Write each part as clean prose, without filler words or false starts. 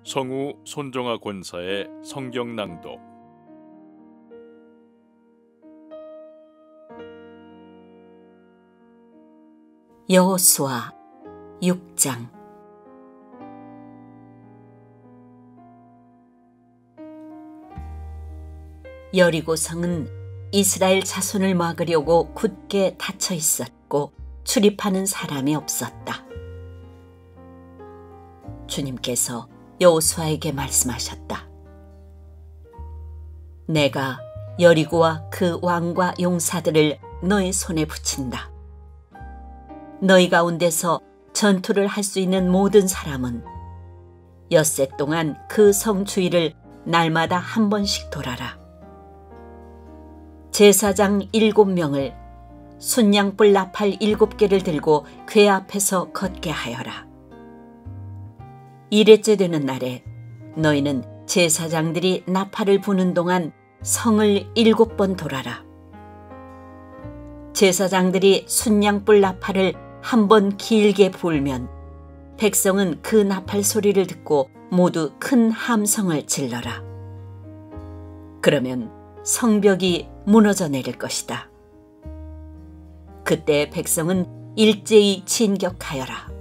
성우 손정아 권사의 성경 낭독. 여호수아 6장. 여리고 성은 이스라엘 자손을 막으려고 굳게 닫혀 있었고 출입하는 사람이 없었다. 주님께서 여호수아에게 말씀하셨다. 내가 여리고와 그 왕과 용사들을 너의 손에 붙인다. 너희 가운데서 전투를 할 수 있는 모든 사람은 엿새 동안 그 성 주위를 날마다 한 번씩 돌아라. 제사장 7명을 순양불 나팔 7개를 들고 궤 앞에서 걷게 하여라. 일회째 되는 날에 너희는 제사장들이 나팔을 부는 동안 성을 7번 돌아라. 제사장들이 순양불 나팔을 한 번 길게 불면 백성은 그 나팔 소리를 듣고 모두 큰 함성을 질러라. 그러면 성벽이 무너져 내릴 것이다. 그때 백성은 일제히 진격하여라.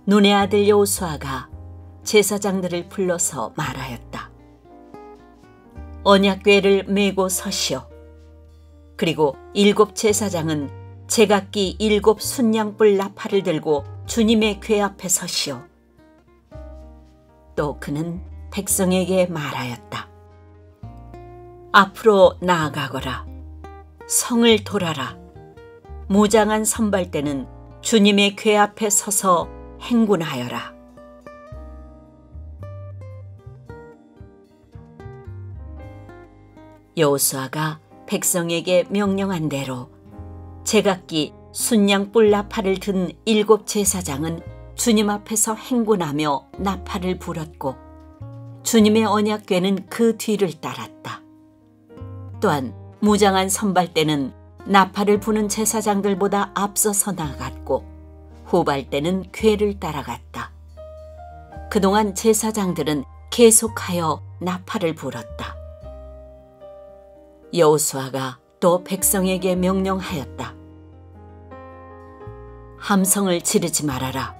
눈의 아들 여호수아가 제사장들을 불러서 말하였다. 언약궤를 메고 서시오. 그리고 7 제사장은 제각기 7 순양불 나팔을 들고 주님의 궤 앞에 서시오. 또 그는 백성에게 말하였다. 앞으로 나아가거라. 성을 돌아라. 무장한 선발대는 주님의 궤 앞에 서서 행군하여라. 여호수아가 백성에게 명령한 대로 제각기 순양불 나팔을 든 7 제사장은 주님 앞에서 행군하며 나팔을 불었고 주님의 언약궤는 그 뒤를 따랐다. 또한 무장한 선발대는 나팔을 부는 제사장들보다 앞서서 나갔고 후발대는 궤를 따라갔다. 그동안 제사장들은 계속하여 나팔을 불었다. 여호수아가 또 백성에게 명령하였다. 함성을 지르지 말아라.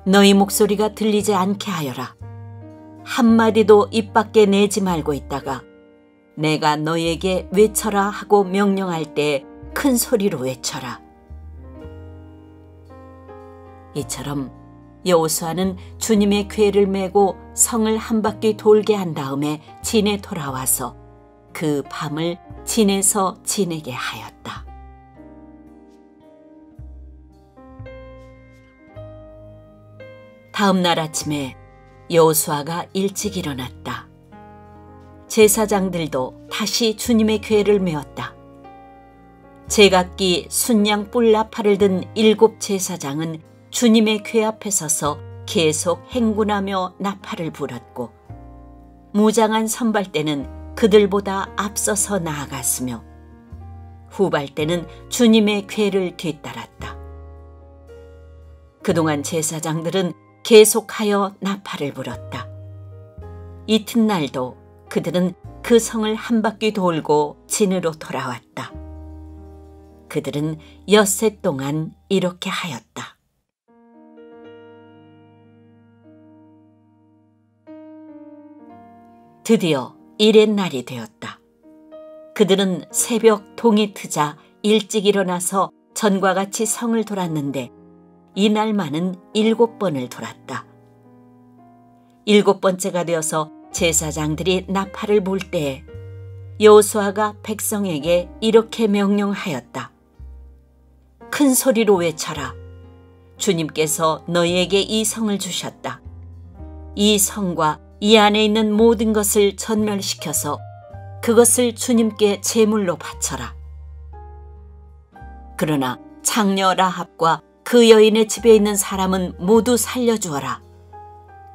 너희 목소리가 들리지 않게 하여라. 한마디도 입 밖에 내지 말고 있다가 내가 너희에게 외쳐라 하고 명령할 때 큰 소리로 외쳐라. 이처럼 여호수아는 주님의 궤를 메고 성을 한 바퀴 돌게 한 다음에 진에 돌아와서 그 밤을 진에서 지내게 하였다. 다음 날 아침에 여호수아가 일찍 일어났다. 제사장들도 다시 주님의 궤를 메었다. 제각기 순양불 나팔을 든 7 제사장은 주님의 궤 앞에 서서 계속 행군하며 나팔을 불었고 무장한 선발대는 그들보다 앞서서 나아갔으며 후발대는 주님의 궤를 뒤따랐다. 그동안 제사장들은 계속하여 나팔을 불었다. 이튿날도 그들은 그 성을 한 바퀴 돌고 진으로 돌아왔다. 그들은 엿새 동안 이렇게 하였다. 드디어 이렛날이 되었다. 그들은 새벽 동이 트자 일찍 일어나서 전과 같이 성을 돌았는데 이날만은 7번을 돌았다. 7번째가 되어서 제사장들이 나팔을 불 때에 여호수아가 백성에게 이렇게 명령하였다. 큰 소리로 외쳐라. 주님께서 너희에게 이 성을 주셨다. 이 성과 이 안에 있는 모든 것을 전멸시켜서 그것을 주님께 제물로 바쳐라. 그러나 장녀 라합과 그 여인의 집에 있는 사람은 모두 살려주어라.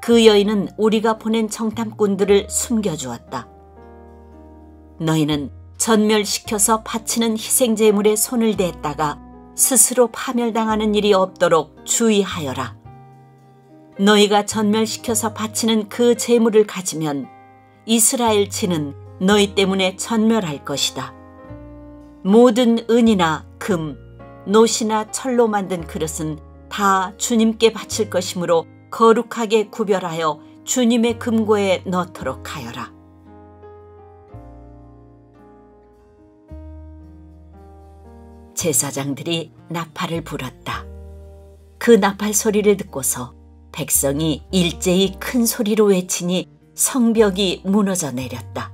그 여인은 우리가 보낸 정탐꾼들을 숨겨주었다. 너희는 전멸시켜서 바치는 희생제물에 손을 댔다가 스스로 파멸당하는 일이 없도록 주의하여라. 너희가 전멸시켜서 바치는 그 제물을 가지면 이스라엘 진은 너희 때문에 전멸할 것이다. 모든 은이나 금, 노시나 철로 만든 그릇은 다 주님께 바칠 것이므로 거룩하게 구별하여 주님의 금고에 넣도록 하여라. 제사장들이 나팔을 불었다. 그 나팔 소리를 듣고서 백성이 일제히 큰 소리로 외치니 성벽이 무너져 내렸다.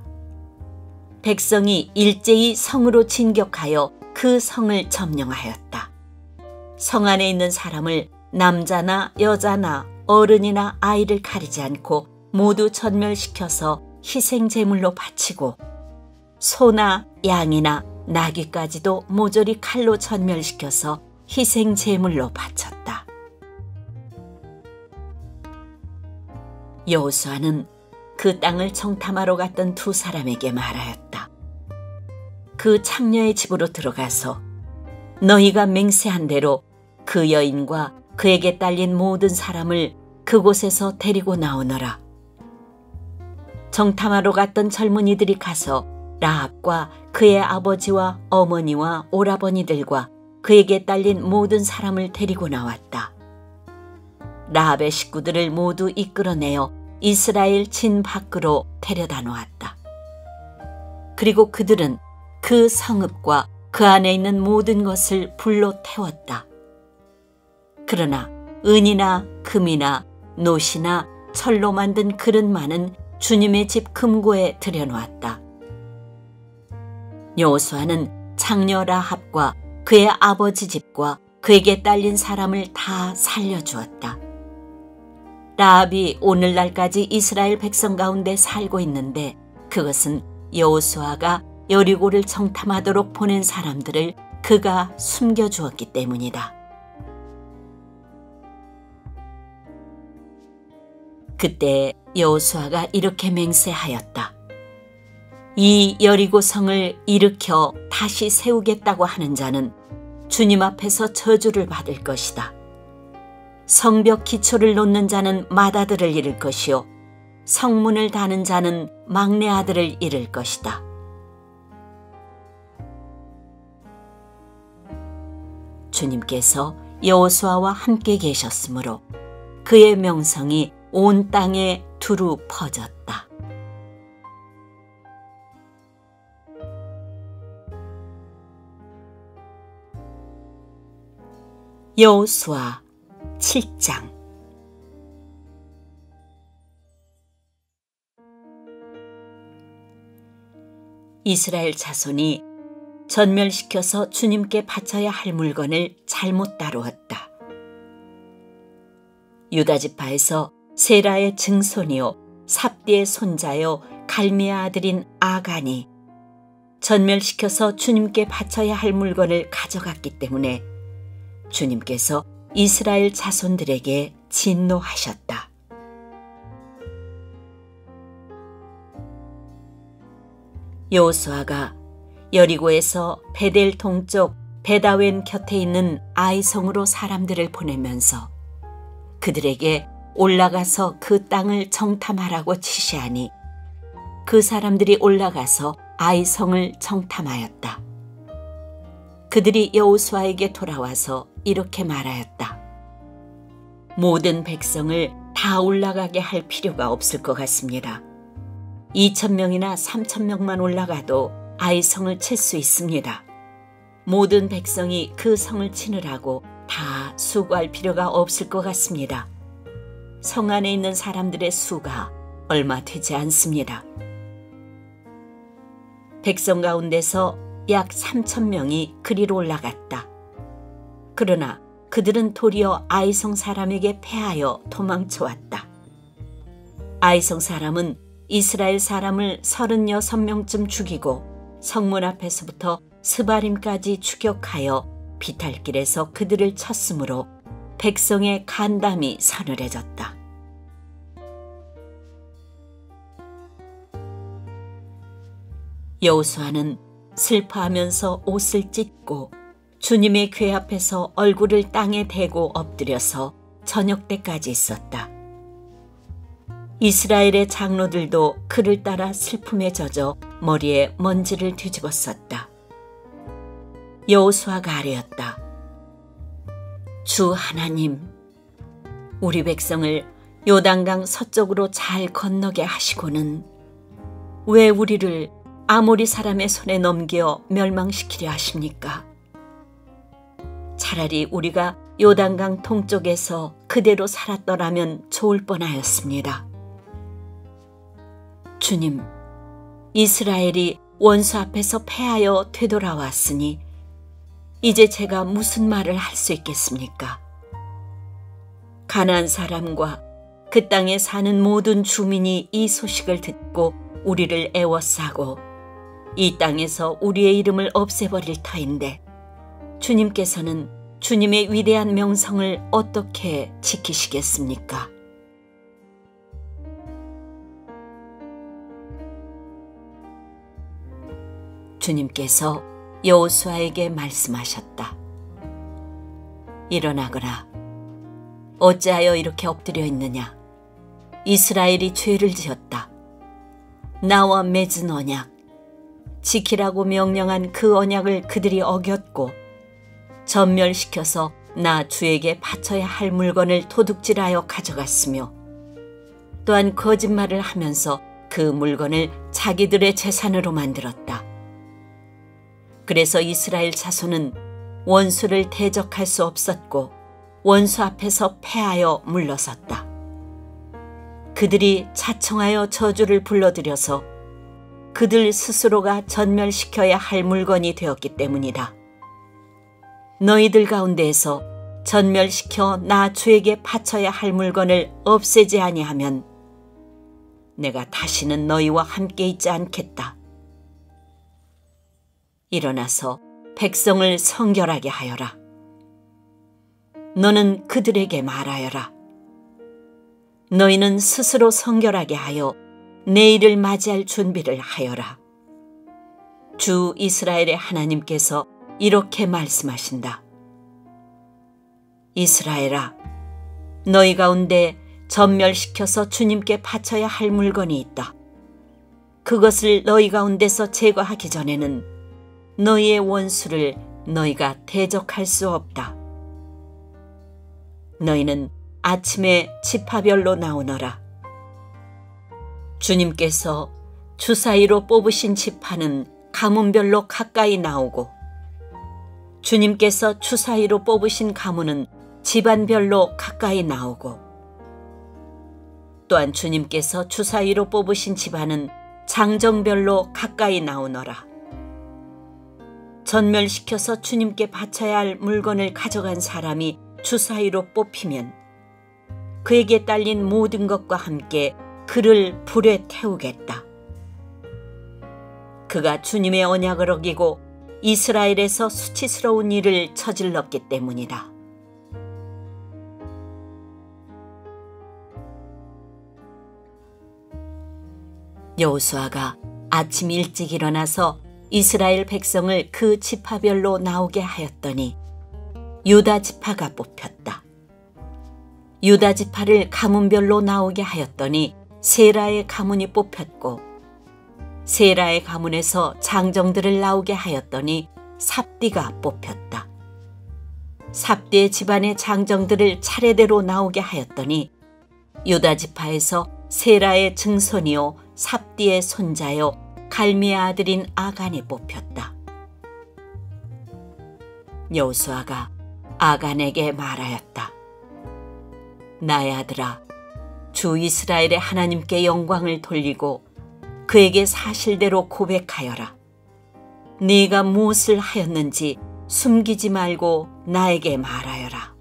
백성이 일제히 성으로 진격하여 그 성을 점령하였다. 성 안에 있는 사람을 남자나 여자나 어른이나 아이를 가리지 않고 모두 전멸시켜서 희생제물로 바치고 소나 양이나 나귀까지도 모조리 칼로 전멸시켜서 희생제물로 바쳤다. 여호수아는 그 땅을 정탐하러 갔던 두 사람에게 말하였다. 그 창녀의 집으로 들어가서 너희가 맹세한 대로 그 여인과 그에게 딸린 모든 사람을 그곳에서 데리고 나오너라. 정탐하러 갔던 젊은이들이 가서 라합과 그의 아버지와 어머니와 오라버니들과 그에게 딸린 모든 사람을 데리고 나왔다. 라합의 식구들을 모두 이끌어내어 이스라엘 진 밖으로 데려다 놓았다. 그리고 그들은 그 성읍과 그 안에 있는 모든 것을 불로 태웠다. 그러나 은이나 금이나 노시나 철로 만든 그릇만은 주님의 집 금고에 들여놓았다. 여호수아는 장녀 라합과 그의 아버지 집과 그에게 딸린 사람을 다 살려주었다. 라합이 오늘날까지 이스라엘 백성 가운데 살고 있는데 그것은 여호수아가 여리고를 정탐하도록 보낸 사람들을 그가 숨겨주었기 때문이다. 그때 여호수아가 이렇게 맹세하였다. 이 여리고 성을 일으켜 다시 세우겠다고 하는 자는 주님 앞에서 저주를 받을 것이다. 성벽 기초를 놓는 자는 맏아들을 잃을 것이요 성문을 다는 자는 막내 아들을 잃을 것이다. 주님께서 여호수아와 함께 계셨으므로 그의 명성이 온 땅에 두루 퍼졌다. 여호수아 7장. 이스라엘 자손이 전멸시켜서 주님께 바쳐야 할 물건을 잘못 다루었다. 유다 지파에서 세라의 증손이요 삽디의 손자요 갈미아 아들인 아간이 전멸시켜서 주님께 바쳐야 할 물건을 가져갔기 때문에 주님께서 이스라엘 자손들에게 진노하셨다. 여호수아가 여리고에서 베델 동쪽 베다웬 곁에 있는 아이성으로 사람들을 보내면서 그들에게 올라가서 그 땅을 정탐하라고 지시하니 그 사람들이 올라가서 아이성을 정탐하였다. 그들이 여호수아에게 돌아와서 이렇게 말하였다. 모든 백성을 다 올라가게 할 필요가 없을 것 같습니다. 2,000명이나 3,000명만 올라가도 아이성을 칠 수 있습니다. 모든 백성이 그 성을 치느라고 다 수고할 필요가 없을 것 같습니다. 성 안에 있는 사람들의 수가 얼마 되지 않습니다. 백성 가운데서 약 3,000명이 그리로 올라갔다. 그러나 그들은 도리어 아이성 사람에게 패하여 도망쳐왔다. 아이성 사람은 이스라엘 사람을 36명쯤 죽이고 성문 앞에서부터 스바림까지 추격하여 비탈길에서 그들을 쳤으므로 백성의 간담이 서늘해졌다. 여호수아는 슬퍼하면서 옷을 찢고 주님의 궤 앞에서 얼굴을 땅에 대고 엎드려서 저녁 때까지 있었다. 이스라엘의 장로들도 그를 따라 슬픔에 젖어 머리에 먼지를 뒤집었었다. 여호수아가 아뢰었다. 주 하나님, 우리 백성을 요단강 서쪽으로 잘 건너게 하시고는 왜 우리를 아모리 사람의 손에 넘겨 멸망시키려 하십니까? 차라리 우리가 요단강 동쪽에서 그대로 살았더라면 좋을 뻔하였습니다. 주님, 이스라엘이 원수 앞에서 패하여 되돌아왔으니 이제 제가 무슨 말을 할 수 있겠습니까? 가나안 사람과 그 땅에 사는 모든 주민이 이 소식을 듣고 우리를 애워싸고 이 땅에서 우리의 이름을 없애버릴 터인데 주님께서는 주님의 위대한 명성을 어떻게 지키시겠습니까? 주님께서 여호수아에게 말씀하셨다. 일어나거라. 어찌하여 이렇게 엎드려 있느냐? 이스라엘이 죄를 지었다. 나와 맺은 언약, 지키라고 명령한 그 언약을 그들이 어겼고 전멸시켜서 나 주에게 바쳐야 할 물건을 도둑질하여 가져갔으며 또한 거짓말을 하면서 그 물건을 자기들의 재산으로 만들었다. 그래서 이스라엘 자손은 원수를 대적할 수 없었고 원수 앞에서 패하여 물러섰다. 그들이 자청하여 저주를 불러들여서 그들 스스로가 전멸시켜야 할 물건이 되었기 때문이다. 너희들 가운데에서 전멸시켜 나 주에게 바쳐야 할 물건을 없애지 아니하면 내가 다시는 너희와 함께 있지 않겠다. 일어나서 백성을 성결하게 하여라. 너는 그들에게 말하여라. 너희는 스스로 성결하게 하여 내일을 맞이할 준비를 하여라. 주 이스라엘의 하나님께서 이렇게 말씀하신다. 이스라엘아, 너희 가운데 전멸시켜서 주님께 바쳐야 할 물건이 있다. 그것을 너희 가운데서 제거하기 전에는 너희의 원수를 너희가 대적할 수 없다. 너희는 아침에 지파별로 나오너라. 주님께서 주사위로 뽑으신 지파는 가문별로 가까이 나오고 주님께서 주사위로 뽑으신 가문은 집안별로 가까이 나오고 또한 주님께서 주사위로 뽑으신 집안은 장정별로 가까이 나오너라. 전멸시켜서 주님께 바쳐야 할 물건을 가져간 사람이 주사위로 뽑히면 그에게 딸린 모든 것과 함께 그를 불에 태우겠다. 그가 주님의 언약을 어기고 이스라엘에서 수치스러운 일을 저질렀기 때문이다. 여호수아가 아침 일찍 일어나서 이스라엘 백성을 그 지파별로 나오게 하였더니 유다 지파가 뽑혔다. 유다 지파를 가문별로 나오게 하였더니 세라의 가문이 뽑혔고 세라의 가문에서 장정들을 나오게 하였더니 삽디가 뽑혔다. 삽디의 집안의 장정들을 차례대로 나오게 하였더니 유다 지파에서 세라의 증손이요 삽디의 손자요 갈미의 아들인 아간이 뽑혔다. 여호수아가 아간에게 말하였다. 나의 아들아, 주 이스라엘의 하나님께 영광을 돌리고 그에게 사실대로 고백하여라. 네가 무엇을 하였는지 숨기지 말고 나에게 말하여라.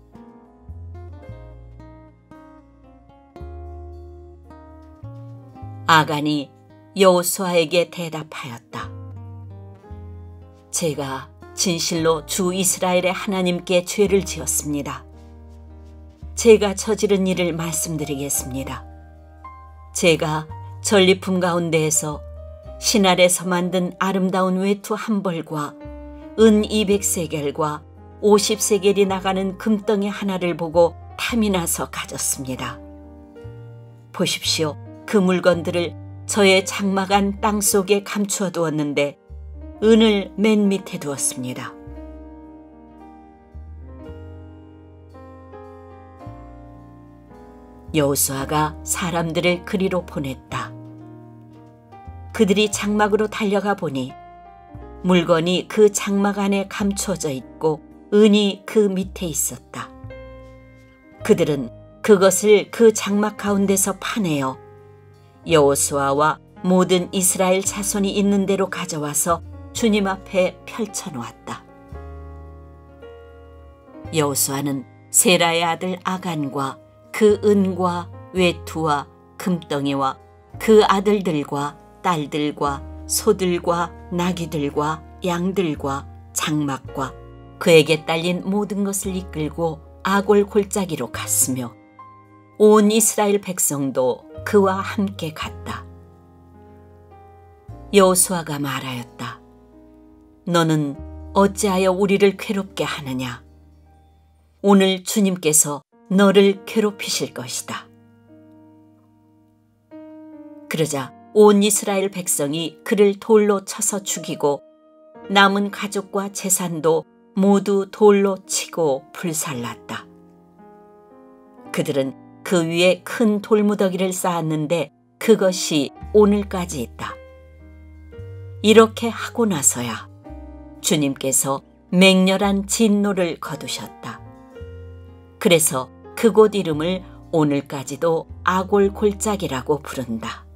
아간이 여호수아에게 대답하였다. 제가 진실로 주 이스라엘의 하나님께 죄를 지었습니다. 제가 저지른 일을 말씀드리겠습니다. 제가 전리품 가운데에서 신할에서 만든 아름다운 외투 한 벌과 은 200세겔과 50세겔이 나가는 금덩이 하나를 보고 탐이 나서 가졌습니다. 보십시오. 그 물건들을 저의 장막 안 땅속에 감추어 두었는데 은을 맨 밑에 두었습니다. 여호수아가 사람들을 그리로 보냈다. 그들이 장막으로 달려가 보니 물건이 그 장막 안에 감춰져 있고 은이 그 밑에 있었다. 그들은 그것을 그 장막 가운데서 파내어 여호수아와 모든 이스라엘 자손이 있는 대로 가져와서 주님 앞에 펼쳐놓았다. 여호수아는 세라의 아들 아간과 그 은과 외투와 금덩이와 그 아들들과 딸들과 소들과 나귀들과 양들과 장막과 그에게 딸린 모든 것을 이끌고 아골 골짜기로 갔으며 온 이스라엘 백성도 그와 함께 갔다. 여호수아가 말하였다. 너는 어찌하여 우리를 괴롭게 하느냐? 오늘 주님께서 너를 괴롭히실 것이다. 그러자 온 이스라엘 백성이 그를 돌로 쳐서 죽이고 남은 가족과 재산도 모두 돌로 치고 불살랐다. 그들은 그 위에 큰 돌무더기를 쌓았는데 그것이 오늘까지 있다. 이렇게 하고 나서야 주님께서 맹렬한 진노를 거두셨다. 그래서 그곳 이름을 오늘까지도 아골 골짜기라고 부른다.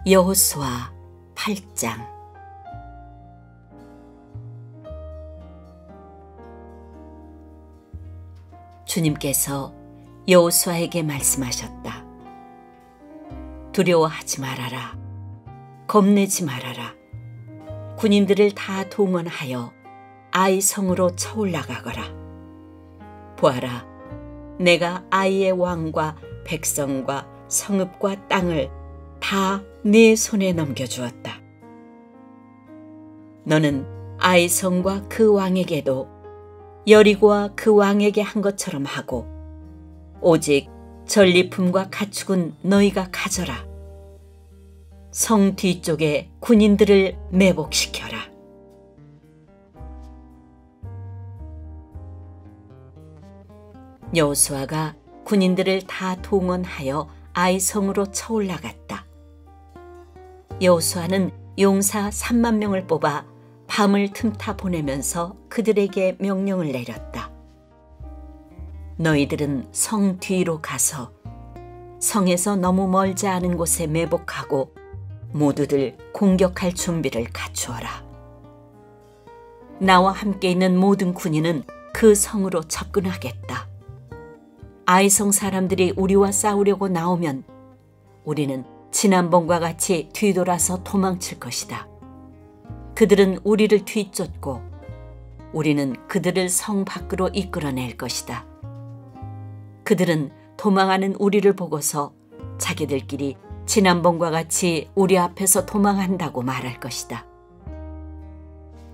여호수아 8장. 주님께서 여호수아에게 말씀하셨다. 두려워하지 말아라. 겁내지 말아라. 군인들을 다 동원하여 아이 성으로 쳐올라가거라. 보아라, 내가 아이의 왕과 백성과 성읍과 땅을 다 네 손에 넘겨주었다. 너는 아이 성과 그 왕에게도 여리고와 그 왕에게 한 것처럼 하고 오직 전리품과 가축은 너희가 가져라. 성 뒤쪽에 군인들을 매복시켜라. 여호수아가 군인들을 다 동원하여 아이 성으로 쳐올라갔다. 여호수아는 용사 3만 명을 뽑아 밤을 틈타 보내면서 그들에게 명령을 내렸다. 너희들은 성 뒤로 가서 성에서 너무 멀지 않은 곳에 매복하고 모두들 공격할 준비를 갖추어라. 나와 함께 있는 모든 군인은 그 성으로 접근하겠다. 아이성 사람들이 우리와 싸우려고 나오면 우리는 지난번과 같이 뒤돌아서 도망칠 것이다. 그들은 우리를 뒤쫓고 우리는 그들을 성 밖으로 이끌어낼 것이다. 그들은 도망하는 우리를 보고서 자기들끼리 지난번과 같이 우리 앞에서 도망한다고 말할 것이다.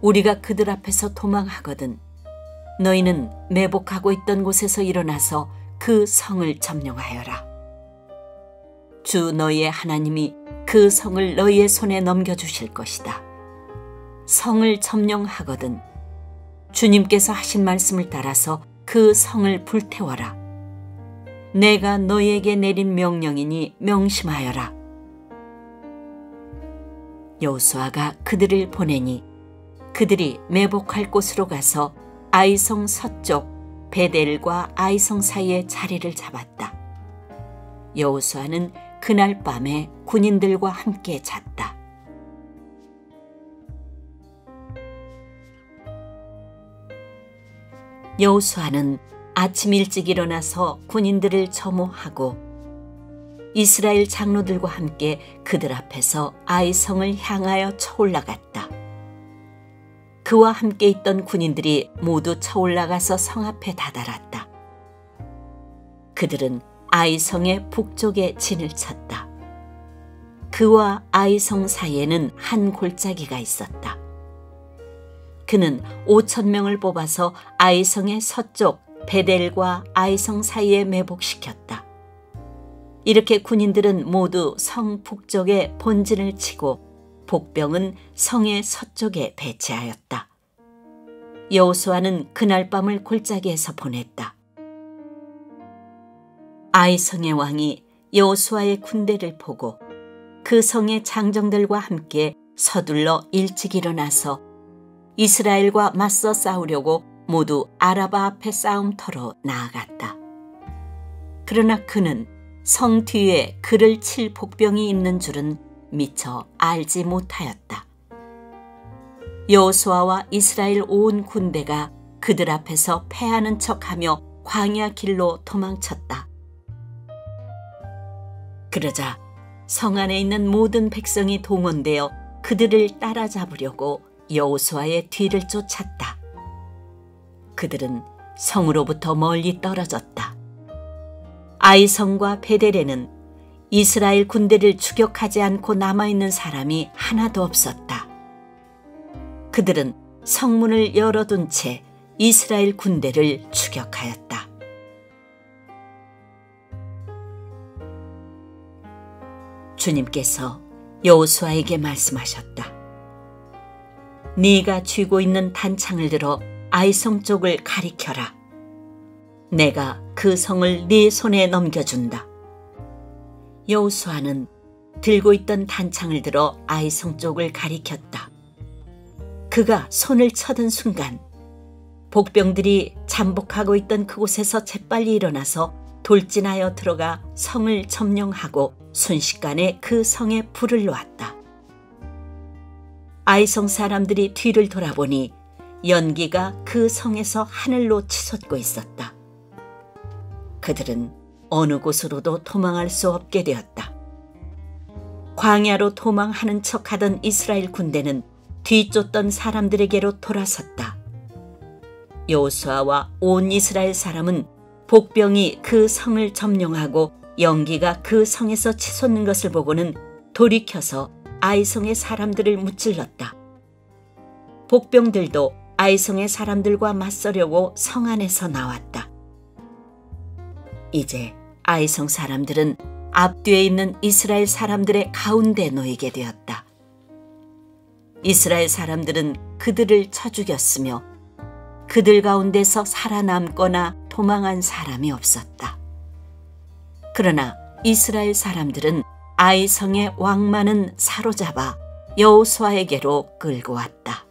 우리가 그들 앞에서 도망하거든 너희는 매복하고 있던 곳에서 일어나서 그 성을 점령하여라. 주 너희의 하나님이 그 성을 너희의 손에 넘겨주실 것이다. 성을 점령하거든 주님께서 하신 말씀을 따라서 그 성을 불태워라. 내가 너희에게 내린 명령이니 명심하여라. 여호수아가 그들을 보내니 그들이 매복할 곳으로 가서 아이성 서쪽 베델과 아이성 사이에 자리를 잡았다. 여호수아는 그날 밤에 군인들과 함께 잤다. 여호수아는 아침 일찍 일어나서 군인들을 점호하고 이스라엘 장로들과 함께 그들 앞에서 아이성을 향하여 쳐올라갔다. 그와 함께 있던 군인들이 모두 쳐올라가서 성 앞에 다다랐다. 그들은 아이성의 북쪽에 진을 쳤다. 그와 아이성 사이에는 한 골짜기가 있었다. 그는 5,000명을 뽑아서 아이성의 서쪽 베델과 아이성 사이에 매복시켰다. 이렇게 군인들은 모두 성 북쪽에 본진을 치고 복병은 성의 서쪽에 배치하였다. 여호수아는 그날 밤을 골짜기에서 보냈다. 아이성의 왕이 여호수아의 군대를 보고 그 성의 장정들과 함께 서둘러 일찍 일어나서 이스라엘과 맞서 싸우려고 모두 아라바 앞에 싸움터로 나아갔다. 그러나 그는 성 뒤에 그를 칠 복병이 있는 줄은 미처 알지 못하였다. 여호수아와 이스라엘 온 군대가 그들 앞에서 패하는 척하며 광야 길로 도망쳤다. 그러자 성 안에 있는 모든 백성이 동원되어 그들을 따라잡으려고 여호수아의 뒤를 쫓았다. 그들은 성으로부터 멀리 떨어졌다. 아이성과 베델에는 이스라엘 군대를 추격하지 않고 남아있는 사람이 하나도 없었다. 그들은 성문을 열어둔 채 이스라엘 군대를 추격하였다. 주님께서 여호수아에게 말씀하셨다. 네가 쥐고 있는 단창을 들어 아이성 쪽을 가리켜라. 내가 그 성을 네 손에 넘겨준다. 여호수아는 들고 있던 단창을 들어 아이성 쪽을 가리켰다. 그가 손을 쳐든 순간 복병들이 잠복하고 있던 그곳에서 재빨리 일어나서 돌진하여 들어가 성을 점령하고 순식간에 그 성에 불을 놓았다. 아이성 사람들이 뒤를 돌아보니 연기가 그 성에서 하늘로 치솟고 있었다. 그들은 어느 곳으로도 도망할 수 없게 되었다. 광야로 도망하는 척하던 이스라엘 군대는 뒤쫓던 사람들에게로 돌아섰다. 여호수아와 온 이스라엘 사람은 복병이 그 성을 점령하고 연기가 그 성에서 치솟는 것을 보고는 돌이켜서 아이성의 사람들을 무찔렀다. 복병들도 아이성의 사람들과 맞서려고 성 안에서 나왔다. 이제 아이성 사람들은 앞뒤에 있는 이스라엘 사람들의 가운데 놓이게 되었다. 이스라엘 사람들은 그들을 쳐 죽였으며 그들 가운데서 살아남거나 도망한 사람이 없었다. 그러나 이스라엘 사람들은 아이성의 왕만은 사로잡아 여호수아에게로 끌고 왔다.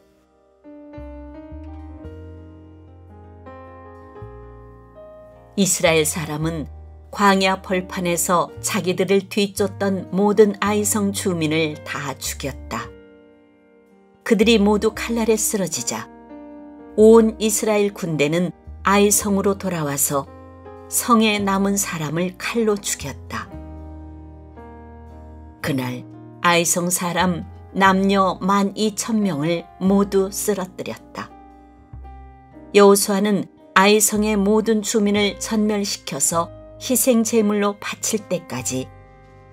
이스라엘 사람은 광야 벌판에서 자기들을 뒤쫓던 모든 아이성 주민을 다 죽였다. 그들이 모두 칼날에 쓰러지자 온 이스라엘 군대는 아이성으로 돌아와서 성에 남은 사람을 칼로 죽였다. 그날 아이성 사람 남녀 12,000명을 모두 쓰러뜨렸다. 여호수아는 아이성의 모든 주민을 전멸시켜서 희생 제물로 바칠 때까지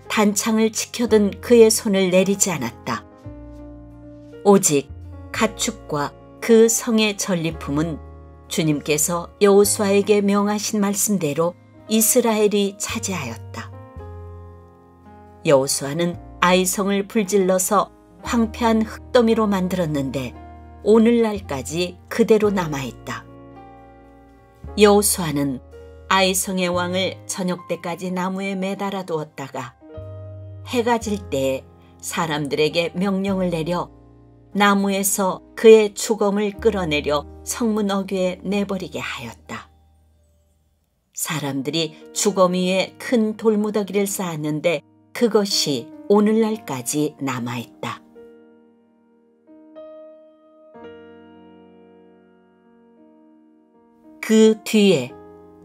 단창을 지켜든 그의 손을 내리지 않았다. 오직 가축과 그 성의 전리품은 주님께서 여호수아에게 명하신 말씀대로 이스라엘이 차지하였다. 여호수아는 아이성을 불질러서 황폐한 흙더미로 만들었는데 오늘날까지 그대로 남아있다. 여호수아는 아이성의 왕을 저녁 때까지 나무에 매달아 두었다가 해가 질 때에 사람들에게 명령을 내려 나무에서 그의 주검을 끌어내려 성문 어귀에 내버리게 하였다. 사람들이 주검 위에 큰 돌무더기를 쌓았는데 그것이 오늘날까지 남아있다. 그 뒤에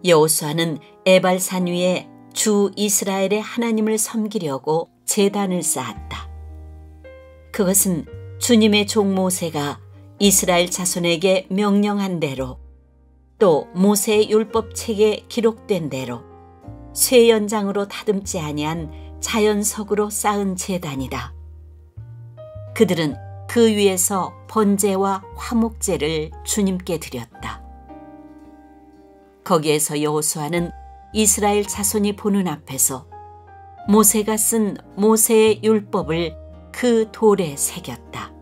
여호수아는 에발산 위에 주 이스라엘의 하나님을 섬기려고 제단을 쌓았다. 그것은 주님의 종 모세가 이스라엘 자손에게 명령한 대로 또 모세의 율법책에 기록된 대로 쇠 연장으로 다듬지 아니한 자연석으로 쌓은 제단이다. 그들은 그 위에서 번제와 화목제를 주님께 드렸다. 거기에서 여호수아는 이스라엘 자손이 보는 앞에서 모세가 쓴 모세의 율법을 그 돌에 새겼다.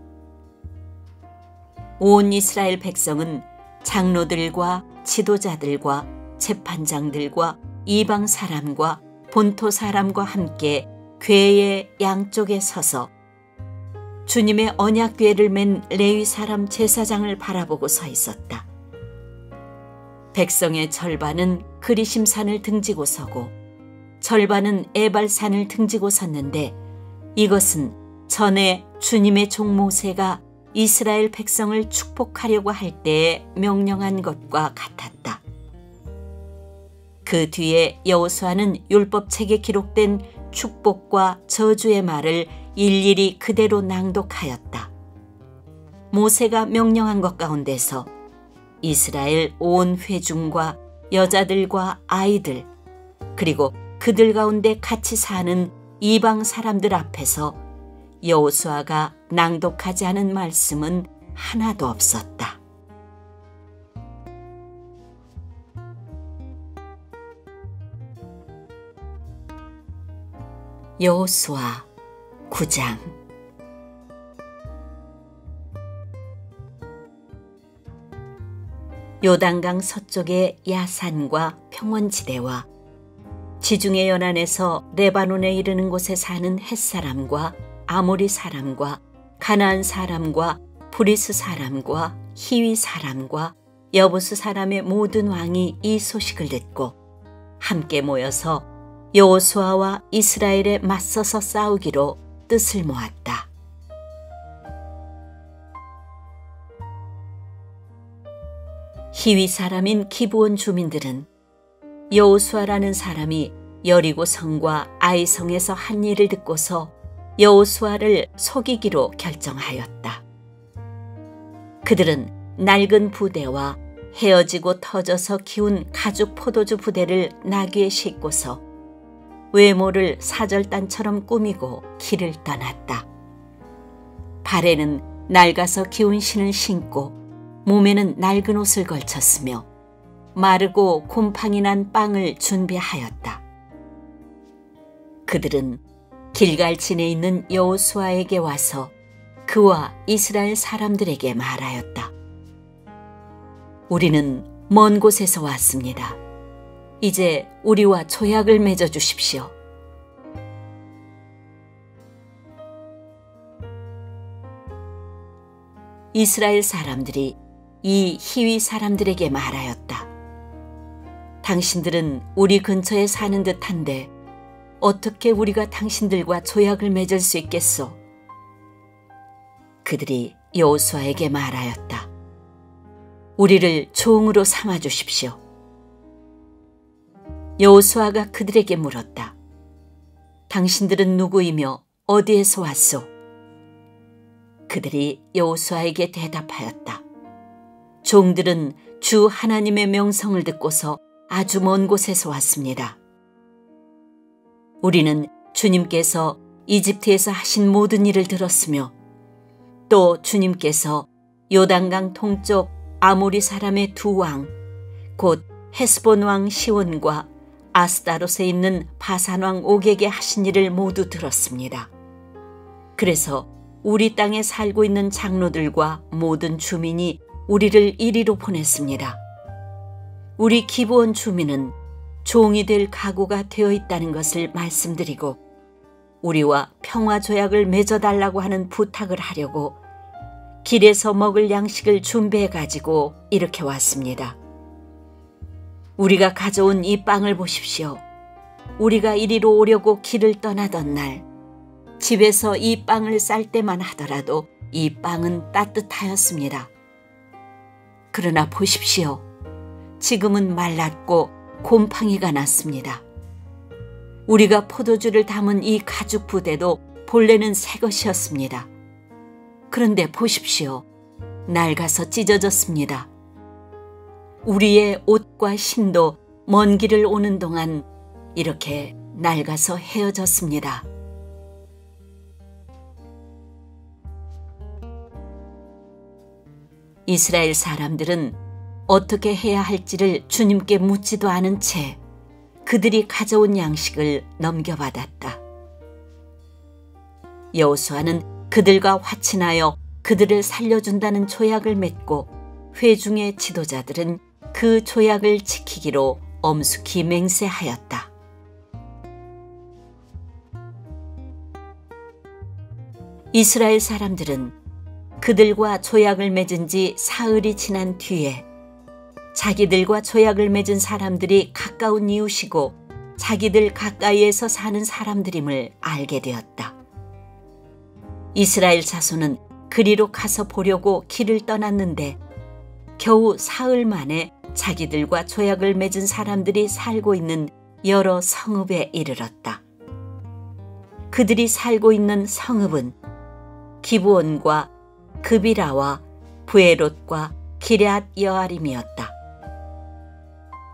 온 이스라엘 백성은 장로들과 지도자들과 재판장들과 이방 사람과 본토 사람과 함께 궤의 양쪽에 서서 주님의 언약궤를 맨 레위 사람 제사장을 바라보고 서 있었다. 백성의 절반은 그리심산을 등지고 서고 절반은 에발산을 등지고 섰는데 이것은 전에 주님의 종 모세가 이스라엘 백성을 축복하려고 할 때에 명령한 것과 같았다. 그 뒤에 여호수아는 율법책에 기록된 축복과 저주의 말을 일일이 그대로 낭독하였다. 모세가 명령한 것 가운데서 이스라엘 온 회중과 여자들과 아이들 그리고 그들 가운데 같이 사는 이방 사람들 앞에서 여호수아가 낭독하지 않은 말씀은 하나도 없었다. 여호수아 9장. 요단강 서쪽의 야산과 평원지대와 지중해 연안에서 레바논에 이르는 곳에 사는 헷사람과 아모리 사람과 가나안 사람과 브리스 사람과 히위 사람과 여부스 사람의 모든 왕이 이 소식을 듣고 함께 모여서 여호수아와 이스라엘에 맞서서 싸우기로 뜻을 모았다. 히위 사람인 기브온 주민들은 여호수아라는 사람이 여리고 성과 아이 성에서 한 일을 듣고서 여호수아를 속이기로 결정하였다. 그들은 낡은 부대와 헤어지고 터져서 기운 가죽 포도주 부대를 나귀에 싣고서 외모를 사절단처럼 꾸미고 길을 떠났다. 발에는 낡아서 기운 신을 신고 몸에는 낡은 옷을 걸쳤으며 마르고 곰팡이 난 빵을 준비하였다. 그들은 길갈진에 있는 여호수아에게 와서 그와 이스라엘 사람들에게 말하였다. 우리는 먼 곳에서 왔습니다. 이제 우리와 조약을 맺어 주십시오. 이스라엘 사람들이 이 히위 사람들에게 말하였다. 당신들은 우리 근처에 사는 듯한데 어떻게 우리가 당신들과 조약을 맺을 수 있겠소? 그들이 여호수아에게 말하였다. 우리를 종으로 삼아 주십시오. 여호수아가 그들에게 물었다. 당신들은 누구이며 어디에서 왔소? 그들이 여호수아에게 대답하였다. 종들은 주 하나님의 명성을 듣고서 아주 먼 곳에서 왔습니다. 우리는 주님께서 이집트에서 하신 모든 일을 들었으며 또 주님께서 요단강 동쪽 아모리 사람의 두 왕, 곧 헤스본 왕 시온과 아스다롯에 있는 바산 왕 옥에게 하신 일을 모두 들었습니다. 그래서 우리 땅에 살고 있는 장로들과 모든 주민이 우리를 이리로 보냈습니다. 우리 기브온 주민은 종이 될 각오가 되어 있다는 것을 말씀드리고 우리와 평화조약을 맺어달라고 하는 부탁을 하려고 길에서 먹을 양식을 준비해가지고 이렇게 왔습니다. 우리가 가져온 이 빵을 보십시오. 우리가 이리로 오려고 길을 떠나던 날 집에서 이 빵을 쌀 때만 하더라도 이 빵은 따뜻하였습니다. 그러나 보십시오. 지금은 말랐고 곰팡이가 났습니다. 우리가 포도주를 담은 이 가죽 부대도 본래는 새 것이었습니다. 그런데 보십시오. 낡아서 찢어졌습니다. 우리의 옷과 신도 먼 길을 오는 동안 이렇게 낡아서 헤어졌습니다. 이스라엘 사람들은 어떻게 해야 할지를 주님께 묻지도 않은 채 그들이 가져온 양식을 넘겨받았다. 여호수아는 그들과 화친하여 그들을 살려준다는 조약을 맺고 회중의 지도자들은 그 조약을 지키기로 엄숙히 맹세하였다. 이스라엘 사람들은 그들과 조약을 맺은 지 사흘이 지난 뒤에 자기들과 조약을 맺은 사람들이 가까운 이웃이고 자기들 가까이에서 사는 사람들임을 알게 되었다. 이스라엘 자손은 그리로 가서 보려고 길을 떠났는데 겨우 사흘 만에 자기들과 조약을 맺은 사람들이 살고 있는 여러 성읍에 이르렀다. 그들이 살고 있는 성읍은 기브온과 그비라와 부에롯과 기럇 여아림이었다.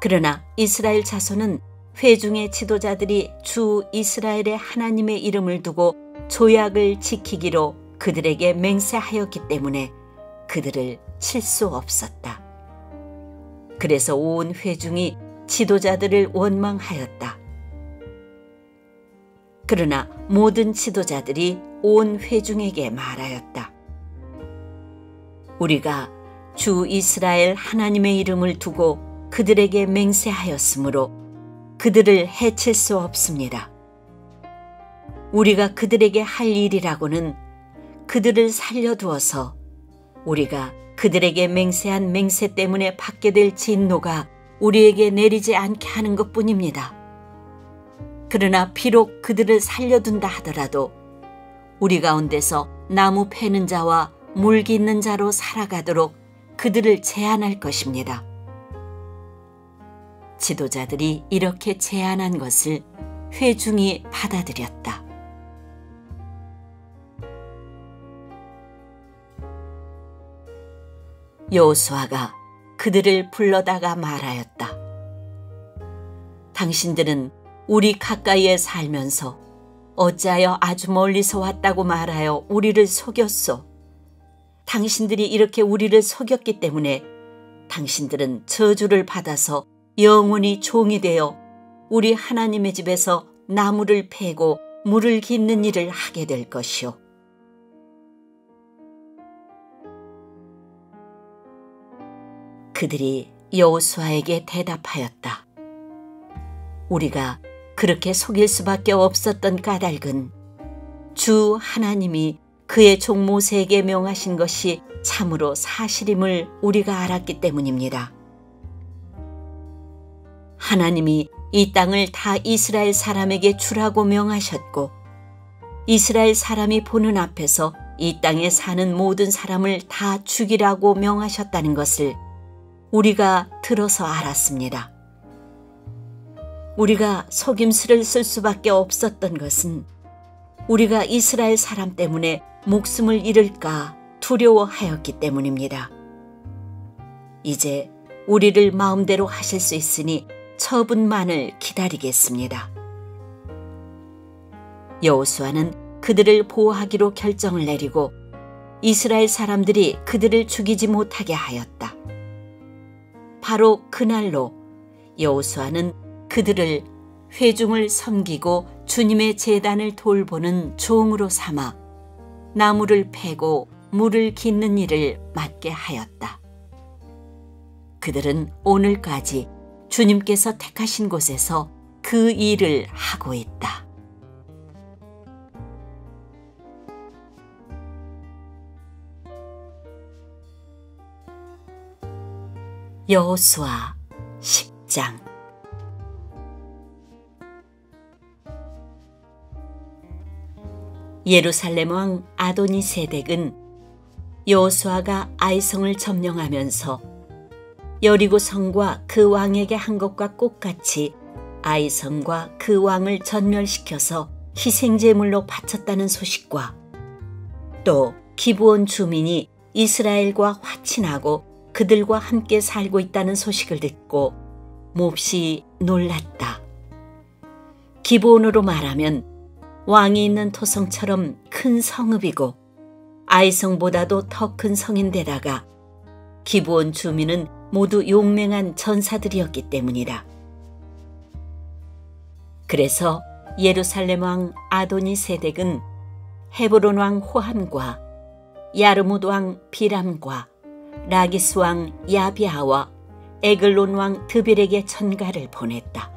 그러나 이스라엘 자손은 회중의 지도자들이 주 이스라엘의 하나님의 이름을 두고 조약을 지키기로 그들에게 맹세하였기 때문에 그들을 칠 수 없었다. 그래서 온 회중이 지도자들을 원망하였다. 그러나 모든 지도자들이 온 회중에게 말하였다. 우리가 주 이스라엘 하나님의 이름을 두고 그들에게 맹세하였으므로 그들을 해칠 수 없습니다. 우리가 그들에게 할 일이라고는 그들을 살려두어서 우리가 그들에게 맹세한 맹세 때문에 받게 될 진노가 우리에게 내리지 않게 하는 것뿐입니다. 그러나 비록 그들을 살려둔다 하더라도 우리 가운데서 나무 패는 자와 물 깃는 자로 살아가도록 그들을 제한할 것입니다. 지도자들이 이렇게 제안한 것을 회중이 받아들였다. 여호수아가 그들을 불러다가 말하였다. 당신들은 우리 가까이에 살면서 어찌하여 아주 멀리서 왔다고 말하여 우리를 속였소. 당신들이 이렇게 우리를 속였기 때문에 당신들은 저주를 받아서 영원히 종이 되어 우리 하나님의 집에서 나무를 패고 물을 깃는 일을 하게 될 것이오. 그들이 여호수아에게 대답하였다. 우리가 그렇게 속일 수밖에 없었던 까닭은 주 하나님이 그의 종 모세에게 명하신 것이 참으로 사실임을 우리가 알았기 때문입니다. 하나님이 이 땅을 다 이스라엘 사람에게 주라고 명하셨고 이스라엘 사람이 보는 앞에서 이 땅에 사는 모든 사람을 다 죽이라고 명하셨다는 것을 우리가 들어서 알았습니다. 우리가 속임수를 쓸 수밖에 없었던 것은 우리가 이스라엘 사람 때문에 목숨을 잃을까 두려워하였기 때문입니다. 이제 우리를 마음대로 하실 수 있으니 처분만을 기다리겠습니다. 여호수아는 그들을 보호하기로 결정을 내리고 이스라엘 사람들이 그들을 죽이지 못하게 하였다. 바로 그날로 여호수아는 그들을 회중을 섬기고 주님의 제단을 돌보는 종으로 삼아 나무를 패고 물을 깃는 일을 맡게 하였다. 그들은 오늘까지 주님께서 택하신 곳에서 그 일을 하고 있다. 여호수아 10장. 예루살렘 왕 아도니세덱은 여호수아가 아이성을 점령하면서 여리고 성과 그 왕에게 한 것과 똑같이 아이성과 그 왕을 전멸시켜서 희생제물로 바쳤다는 소식과 또 기브온 주민이 이스라엘과 화친하고 그들과 함께 살고 있다는 소식을 듣고 몹시 놀랐다. 기브온으로 말하면 왕이 있는 토성처럼 큰 성읍이고 아이성보다도 더 큰 성인데다가 기브온 주민은 모두 용맹한 전사들이었기 때문이다. 그래서 예루살렘 왕 아도니세덱은 헤브론 왕 호함과 야르뭇 왕 비람과 라기스 왕 야비아와 에글론 왕 드빌에게 전가를 보냈다.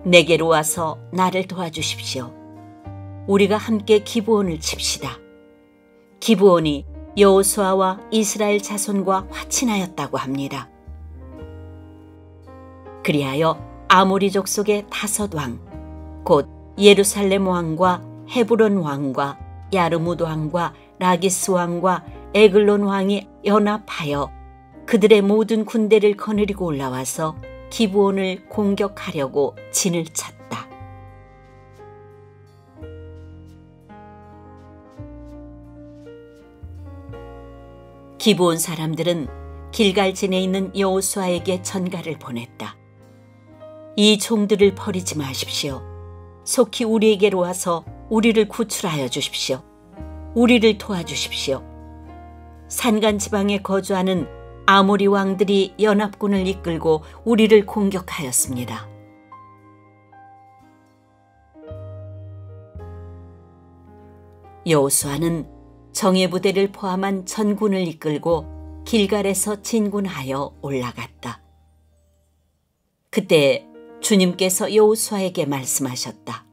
내게로 와서 나를 도와주십시오. 우리가 함께 기브온을 칩시다. 기브온이 여호수아와 이스라엘 자손과 화친하였다고 합니다. 그리하여 아모리 족속의 5왕, 곧 예루살렘 왕과 헤브론 왕과 야르뭇 왕과 라기스 왕과 에글론 왕이 연합하여 그들의 모든 군대를 거느리고 올라와서 기브온을 공격하려고 진을 쳤다. 기브온 사람들은 길갈진에 있는 여호수아에게 전가를 보냈다. 이 종들을 버리지 마십시오. 속히 우리에게로 와서 우리를 구출하여 주십시오. 우리를 도와주십시오. 산간 지방에 거주하는 아모리 왕들이 연합군을 이끌고 우리를 공격하였습니다. 여호수아는 정예부대를 포함한 전군을 이끌고 길갈에서 진군하여 올라갔다. 그때 주님께서 여호수아에게 말씀하셨다.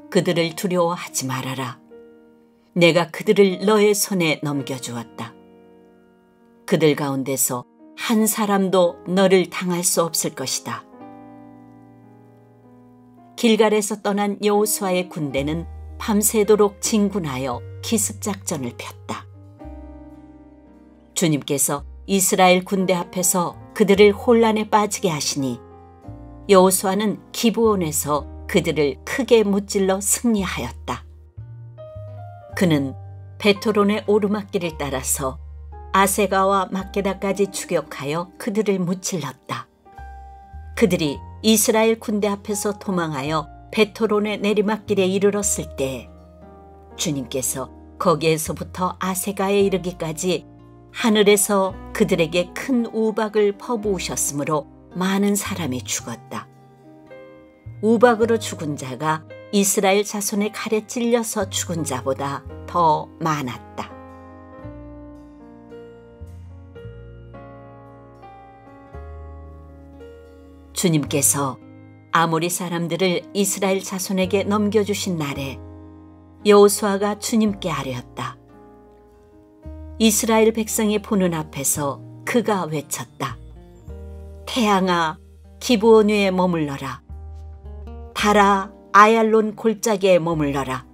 그들을 두려워하지 말아라. 내가 그들을 너의 손에 넘겨주었다. 그들 가운데서 한 사람도 너를 당할 수 없을 것이다. 길갈에서 떠난 여호수아의 군대는 밤새도록 진군하여 기습작전을 폈다. 주님께서 이스라엘 군대 앞에서 그들을 혼란에 빠지게 하시니 여호수아는 기브온에서 그들을 크게 무찔러 승리하였다. 그는 베토론의 오르막길을 따라서 아세가와 막게다까지 추격하여 그들을 무찔렀다. 그들이 이스라엘 군대 앞에서 도망하여 베토론의 내리막길에 이르렀을 때 주님께서 거기에서부터 아세가에 이르기까지 하늘에서 그들에게 큰 우박을 퍼부으셨으므로 많은 사람이 죽었다. 우박으로 죽은 자가 이스라엘 자손의 칼에 찔려서 죽은 자보다 더 많았다. 주님께서 아모리 사람들을 이스라엘 자손에게 넘겨주신 날에 여호수아가 주님께 아뢰었다. 이스라엘 백성이 보는 앞에서 그가 외쳤다. 태양아, 기브온 위에 머물러라. 달아, 아얄론 골짜기에 머물러라.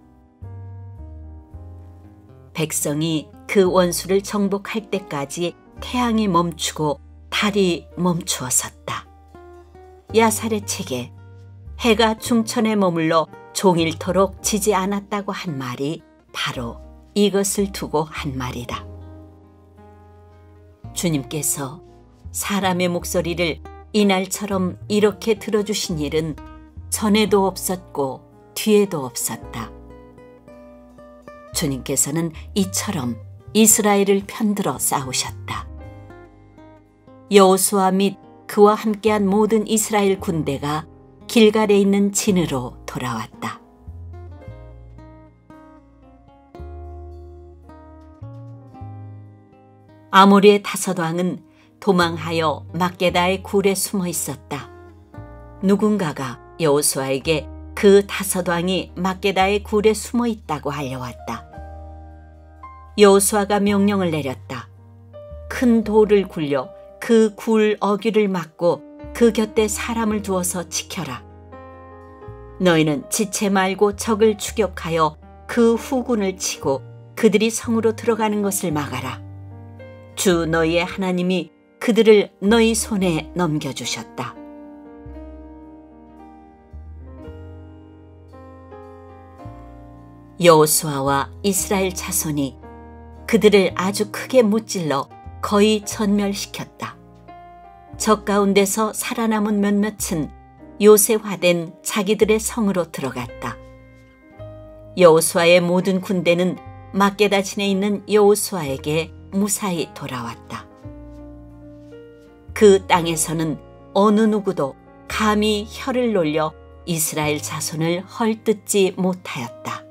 백성이 그 원수를 정복할 때까지 태양이 멈추고 달이 멈추어 섰다. 야살의 책에 해가 중천에 머물러 종일토록 지지 않았다고 한 말이 바로 이것을 두고 한 말이다. 주님께서 사람의 목소리를 이날처럼 이렇게 들어주신 일은 전에도 없었고 뒤에도 없었다. 주님께서는 이처럼 이스라엘을 편들어 싸우셨다. 여호수아 및 그와 함께한 모든 이스라엘 군대가 길갈에 있는 진으로 돌아왔다. 아모리의 5왕은 도망하여 막게다의 굴에 숨어 있었다. 누군가가 여호수아에게 그 5왕이 막게다의 굴에 숨어 있다고 알려왔다. 여호수아가 명령을 내렸다. 큰 돌을 굴려 그 굴 어귀를 막고 그 곁에 사람을 두어서 지켜라. 너희는 지체 말고 적을 추격하여 그 후군을 치고 그들이 성으로 들어가는 것을 막아라. 주 너희의 하나님이 그들을 너희 손에 넘겨주셨다. 여호수아와 이스라엘 자손이 그들을 아주 크게 무찔러 거의 전멸시켰다. 적 가운데서 살아남은 몇몇은 요새화된 자기들의 성으로 들어갔다. 여호수아의 모든 군대는 막게다 진에 있는 여호수아에게 무사히 돌아왔다. 그 땅에서는 어느 누구도 감히 혀를 놀려 이스라엘 자손을 헐뜯지 못하였다.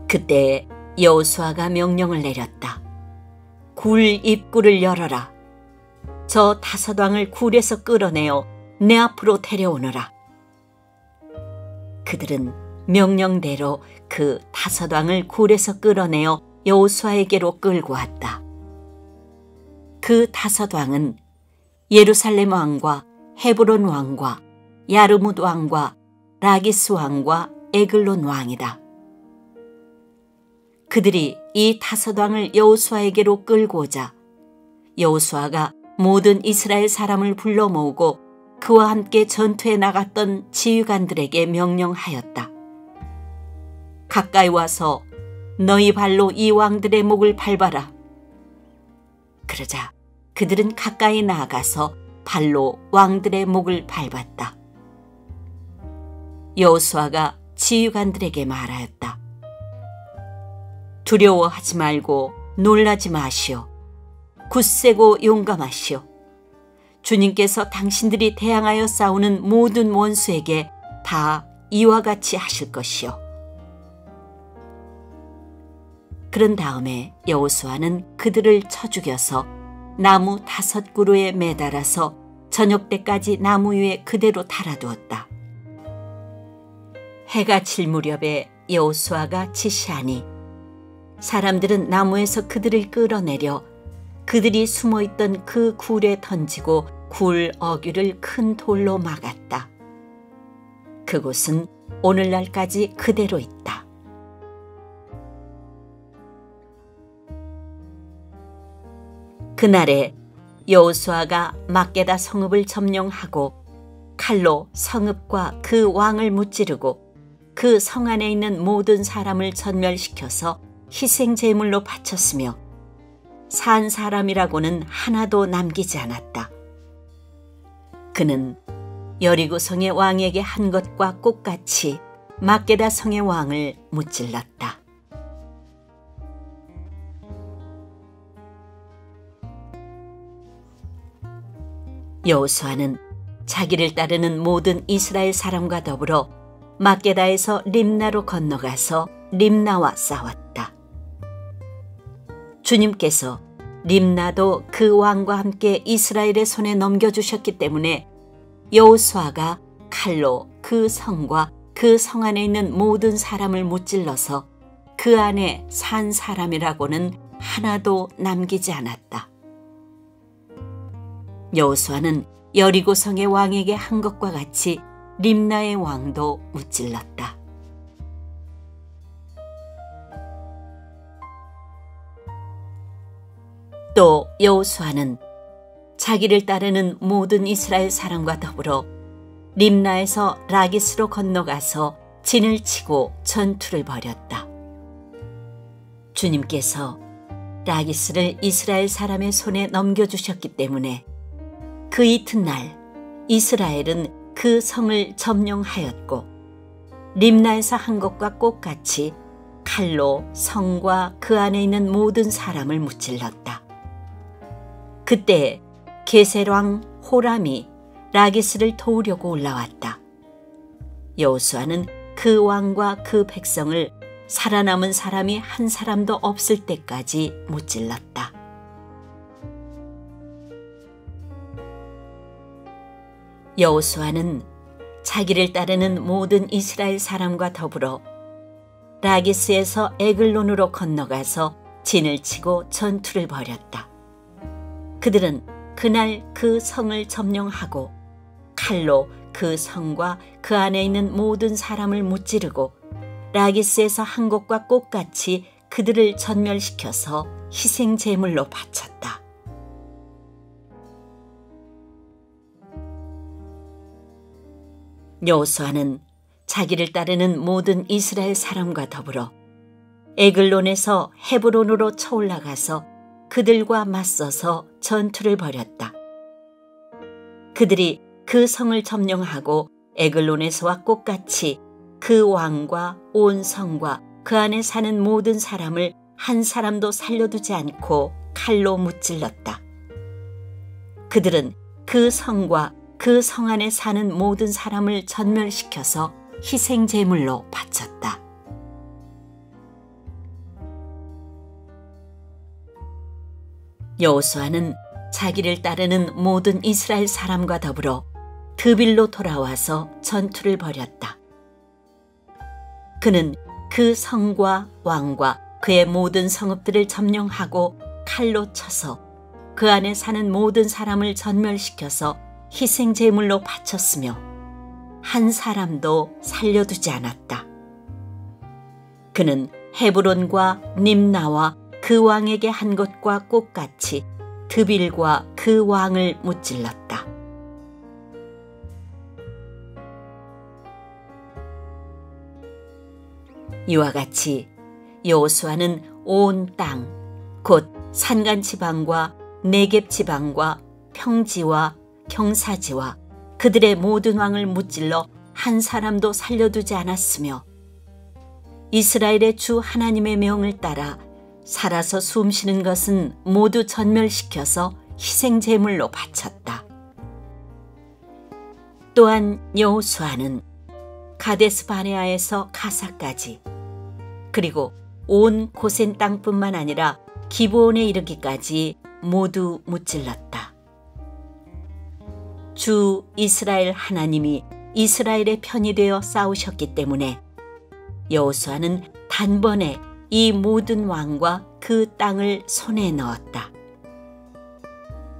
그때 여호수아가 명령을 내렸다. 굴 입구를 열어라. 저 5왕을 굴에서 끌어내어 내 앞으로 데려오너라. 그들은 명령대로 그 5왕을 굴에서 끌어내어 여호수아에게로 끌고 왔다. 그 5왕은 예루살렘 왕과 헤브론 왕과 야르뭇 왕과 라기스 왕과 에글론 왕이다. 그들이 이 5왕을 여호수아에게로 끌고 오자 여호수아가 모든 이스라엘 사람을 불러 모으고 그와 함께 전투에 나갔던 지휘관들에게 명령하였다. 가까이 와서 너희 발로 이 왕들의 목을 밟아라. 그러자 그들은 가까이 나아가서 발로 왕들의 목을 밟았다. 여호수아가 지휘관들에게 말하였다. 두려워하지 말고 놀라지 마시오. 굳세고 용감하시오. 주님께서 당신들이 대항하여 싸우는 모든 원수에게 다 이와 같이 하실 것이요. 그런 다음에 여호수아는 그들을 쳐 죽여서 나무 5그루에 매달아서 저녁 때까지 나무 위에 그대로 달아두었다. 해가 질 무렵에 여호수아가 지시하니 사람들은 나무에서 그들을 끌어내려 그들이 숨어있던 그 굴에 던지고 굴 어귀를 큰 돌로 막았다. 그곳은 오늘날까지 그대로 있다. 그날에 여호수아가 막게다 성읍을 점령하고 칼로 성읍과 그 왕을 무찌르고 그 성 안에 있는 모든 사람을 전멸시켜서 희생 제물로 바쳤으며 산 사람이라고는 하나도 남기지 않았다. 그는 여리고 성의 왕에게 한 것과 똑같이 막게다 성의 왕을 무찔렀다. 여호수아는 자기를 따르는 모든 이스라엘 사람과 더불어 막게다에서 림나로 건너가서 림나와 싸웠다. 주님께서 림나도 그 왕과 함께 이스라엘의 손에 넘겨주셨기 때문에 여호수아가 칼로 그 성과 그 성 안에 있는 모든 사람을 무찔러서 그 안에 산 사람이라고는 하나도 남기지 않았다. 여호수아는 여리고 성의 왕에게 한 것과 같이 림나의 왕도 무찔렀다. 또 여호수아는 자기를 따르는 모든 이스라엘 사람과 더불어 림나에서 라기스로 건너가서 진을 치고 전투를 벌였다. 주님께서 라기스를 이스라엘 사람의 손에 넘겨주셨기 때문에 그 이튿날 이스라엘은 그 성을 점령하였고 림나에서 한 것과 똑같이 칼로 성과 그 안에 있는 모든 사람을 무찔렀다. 그때 게셀 왕 호람이 라기스를 도우려고 올라왔다. 여호수아는 그 왕과 그 백성을 살아남은 사람이 한 사람도 없을 때까지 무찔렀다. 여호수아는 자기를 따르는 모든 이스라엘 사람과 더불어 라기스에서 에글론으로 건너가서 진을 치고 전투를 벌였다. 그들은 그날 그 성을 점령하고 칼로 그 성과 그 안에 있는 모든 사람을 무찌르고 라기스에서 한 것과 똑같이 그들을 전멸시켜서 희생 제물로 바쳤다. 여호수아는 자기를 따르는 모든 이스라엘 사람과 더불어 에글론에서 헤브론으로 쳐올라가서 그들과 맞서서 전투를 벌였다. 그들이 그 성을 점령하고 에글론에서와 꽃같이 그 왕과 온 성과 그 안에 사는 모든 사람을 한 사람도 살려두지 않고 칼로 무찔렀다. 그들은 그 성과 그 성 안에 사는 모든 사람을 전멸시켜서 희생 제물로 바쳤다. 여호수아는 자기를 따르는 모든 이스라엘 사람과 더불어 드빌로 돌아와서 전투를 벌였다. 그는 그 성과 왕과 그의 모든 성읍들을 점령하고 칼로 쳐서 그 안에 사는 모든 사람을 전멸시켜서 희생 제물로 바쳤으며 한 사람도 살려두지 않았다. 그는 헤브론과 림나와 그 왕에게 한 것과 꽃같이 드빌과 그 왕을 무찔렀다. 이와 같이 여호수아는 온 땅, 곧 산간 지방과 네겝 지방과 평지와 경사지와 그들의 모든 왕을 무찔러 한 사람도 살려두지 않았으며 이스라엘의 주 하나님의 명을 따라 살아서 숨쉬는 것은 모두 전멸시켜서 희생 제물로 바쳤다. 또한 여호수아는 가데스 바네아에서 가사까지 그리고 온 고센 땅뿐만 아니라 기브온에 이르기까지 모두 무찔렀다. 주 이스라엘 하나님이 이스라엘의 편이 되어 싸우셨기 때문에 여호수아는 단번에 이 모든 왕과 그 땅을 손에 넣었다.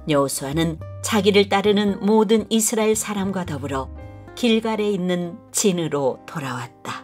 여호수아는 자기를 따르는 모든 이스라엘 사람과 더불어 길갈에 있는 진으로 돌아왔다.